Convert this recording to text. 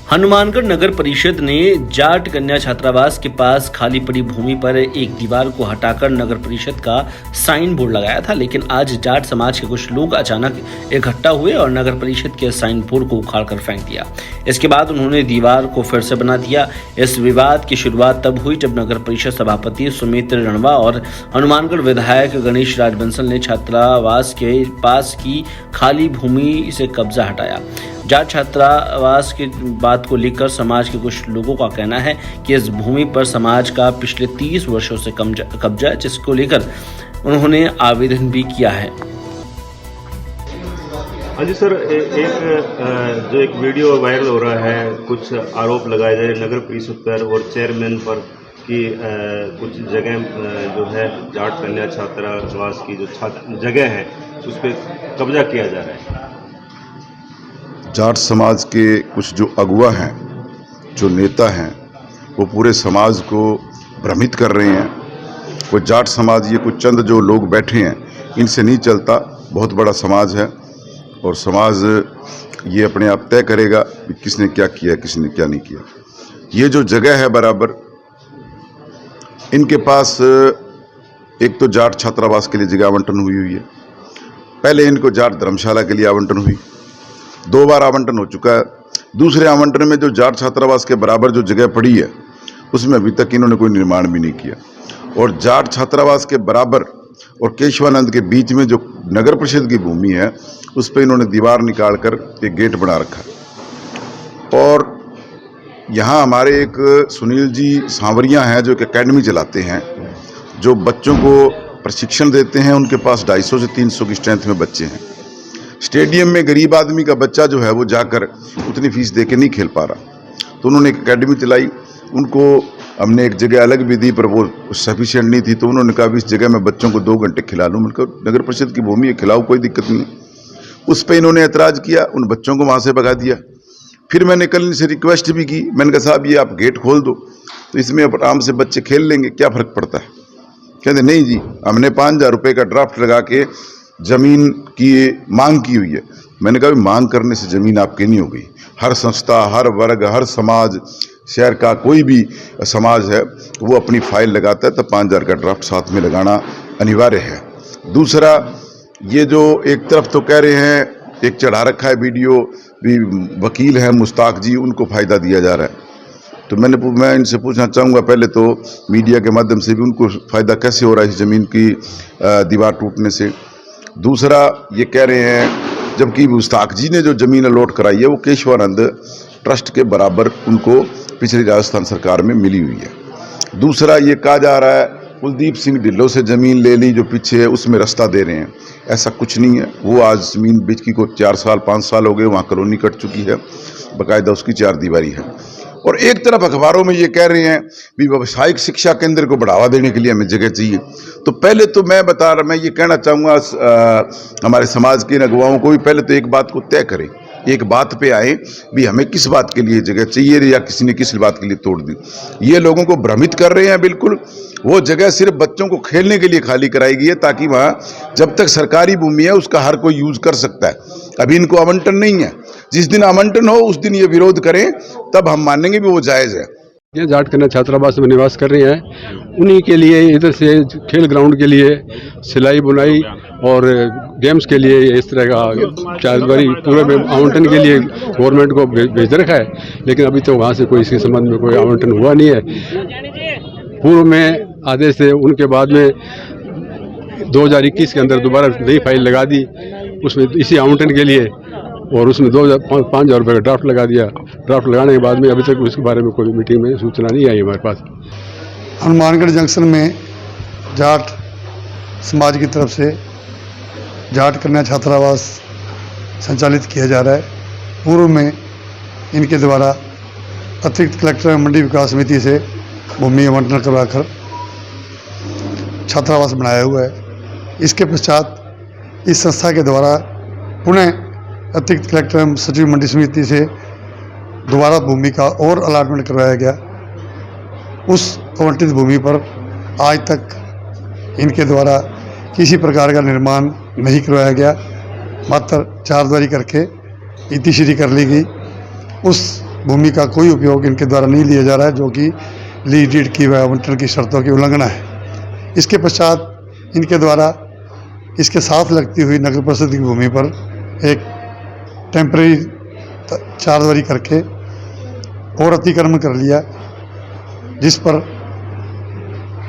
हनुमानगढ़ नगर परिषद ने जाट कन्या छात्रावास के पास खाली पड़ी भूमि पर एक दीवार को हटाकर नगर परिषद का साइन बोर्ड लगाया था, लेकिन आज जाट समाज के कुछ लोग अचानक इकट्ठा हुए और नगर परिषद के साइन बोर्ड को उखाड़कर फेंक दिया। इसके बाद उन्होंने दीवार को फिर से बना दिया। इस विवाद की शुरुआत तब हुई जब नगर परिषद सभापति सुमित्र रणवा और हनुमानगढ़ विधायक गणेश राज बंसल ने छात्रावास के पास की खाली भूमि से कब्जा हटाया। जाट छात्रावास की बात को लेकर समाज के कुछ लोगों का कहना है कि इस भूमि पर समाज का पिछले 30 वर्षों से कब्जा है, जिसको लेकर उन्होंने आवेदन भी किया है। हाँ जी सर, एक वीडियो वायरल हो रहा है, कुछ आरोप लगाए जा रहे नगर परिषद पर और चेयरमैन पर कि कुछ जगह जो है जाट कन्या छात्रावास की जो जगह है उस पर कब्जा किया जा रहा है। जाट समाज के कुछ जो अगुआ हैं, जो नेता हैं, वो पूरे समाज को भ्रमित कर रहे हैं। वो जाट समाज, ये कुछ चंद जो लोग बैठे हैं, इनसे नहीं चलता। बहुत बड़ा समाज है और समाज ये अपने आप तय करेगा कि किसने क्या किया, किसने क्या नहीं किया। ये जो जगह है बराबर इनके पास, एक तो जाट छात्रावास के लिए जगह आवंटन हुई है। पहले इनको जाट धर्मशाला के लिए आवंटन हुई, 2 बार आवंटन हो चुका है। दूसरे आवंटन में जो जाट छात्रावास के बराबर जो जगह पड़ी है उसमें अभी तक इन्होंने कोई निर्माण भी नहीं किया। और जाट छात्रावास के बराबर और केशवानंद के बीच में जो नगर परिषद की भूमि है उस पर इन्होंने दीवार निकाल कर एक गेट बना रखा है। और यहाँ हमारे एक सुनील जी सांवरिया हैं जो एक एकेडमी चलाते हैं, जो बच्चों को प्रशिक्षण देते हैं। उनके पास 250 से 300 की स्ट्रेंथ में बच्चे हैं। स्टेडियम में गरीब आदमी का बच्चा जो है वो जाकर उतनी फीस दे के नहीं खेल पा रहा, तो उन्होंने एक एकेडमी चलाई। उनको हमने एक जगह अलग भी दी पर वो सफिशिएंट नहीं थी, तो उन्होंने कहा भी इस जगह में बच्चों को 2 घंटे खिला लूँ। मतलब नगर परिषद की भूमि है, खिलाओ, कोई दिक्कत नहीं है। उस पर इन्होंने ऐतराज़ किया, उन बच्चों को वहाँ से भगा दिया। फिर मैंने कल इनसे रिक्वेस्ट भी की, मैंने कहा साहब ये आप गेट खोल दो तो इसमें आराम से बच्चे खेल लेंगे, क्या फ़र्क पड़ता है। कहते नहीं जी, हमने 5,000 रुपये का ड्राफ्ट लगा के जमीन की मांग की हुई है। मैंने कहा मांग करने से जमीन आपकी नहीं हो गई। हर संस्था, हर वर्ग, हर समाज, शहर का कोई भी समाज है वो अपनी फाइल लगाता है, तब 5,000 का ड्राफ्ट साथ में लगाना अनिवार्य है। दूसरा, ये जो एक तरफ तो कह रहे हैं, एक चढ़ा रखा है वीडियो भी, वकील हैं मुश्ताक जी, उनको फ़ायदा दिया जा रहा है। तो मैं इनसे पूछना चाहूँगा, पहले तो मीडिया के माध्यम से भी उनको फ़ायदा कैसे हो रहा है इस ज़मीन की दीवार टूटने से। दूसरा, ये कह रहे हैं जबकि मुश्ताक जी ने जो ज़मीन अलॉट कराई है वो केशवानंद ट्रस्ट के बराबर उनको पिछली राजस्थान सरकार में मिली हुई है। दूसरा, ये कहा जा रहा है कुलदीप सिंह ढिल्लों से ज़मीन ले ली जो पीछे है, उसमें रास्ता दे रहे हैं। ऐसा कुछ नहीं है। वो आज ज़मीन बेच की को 4 साल 5 साल हो गए, वहाँ कॉलोनी कट चुकी है, बाकायदा उसकी 4 दीवारी है। और एक तरफ अखबारों में ये कह रहे हैं भी व्यावसायिक शिक्षा केंद्र को बढ़ावा देने के लिए हमें जगह चाहिए। तो पहले तो मैं ये कहना चाहूँगा हमारे समाज के अगुवाओं को भी, पहले तो एक बात को तय करें, एक बात पे आए भी हमें किस बात के लिए जगह चाहिए या किसी ने किस बात के लिए तोड़ दी। ये लोगों को भ्रमित कर रहे हैं बिल्कुल। वो जगह सिर्फ बच्चों को खेलने के लिए खाली कराई गई है, ताकि वहाँ जब तक सरकारी भूमि है उसका हर कोई यूज कर सकता है। अभी इनको आवंटन नहीं है। जिस दिन आवंटन हो उस दिन ये विरोध करें, तब हम मानेंगे भी वो जायज़ है। ये जाट कन्या छात्रावास में निवास कर रही हैं, उन्हीं के लिए इधर से खेल ग्राउंड के लिए, सिलाई बुनाई और गेम्स के लिए इस तरह का 4 दीवारी पूरे में आवंटन के लिए गवर्नमेंट को भेज रखा है। लेकिन अभी तो वहाँ से कोई इसके संबंध में कोई आवंटन हुआ नहीं है। पूर्व में आदेश से उनके बाद में 2021 के अंदर दोबारा नई फाइल लगा दी उसमें इसी आवंटन के लिए, और उसमें 5,000 रुपये का ड्राफ्ट लगा दिया। ड्राफ्ट लगाने के बाद में अभी तक उसके बारे में कोई मीटिंग में सूचना नहीं आई हमारे पास। हनुमानगढ़ जंक्शन में जाट समाज की तरफ से जाट कन्या छात्रावास संचालित किया जा रहा है। पूर्व में इनके द्वारा अतिरिक्त कलेक्टर एवं मंडी विकास समिति से भूमि आवंटन करवाकर छात्रावास बनाया हुआ है। इसके पश्चात इस संस्था के द्वारा पुनः अतिरिक्त कलेक्टर एवं सचिव मंडी समिति से दोबारा भूमि का और अलाटमेंट करवाया गया। उस आवंटित भूमि पर आज तक इनके द्वारा किसी प्रकार का निर्माण नहीं करवाया गया, मात्र 4 दीवारी करके इतिश्री कर ली गई। उस भूमि का कोई उपयोग इनके द्वारा नहीं लिया जा रहा है, जो कि लीज डीड की व आवंटन की शर्तों की उल्लंघना है। इसके पश्चात इनके द्वारा इसके साथ लगती हुई नगर परिषद की भूमि पर एक टेम्परेरी चारदीवारी करके और अतिक्रमण कर लिया, जिस पर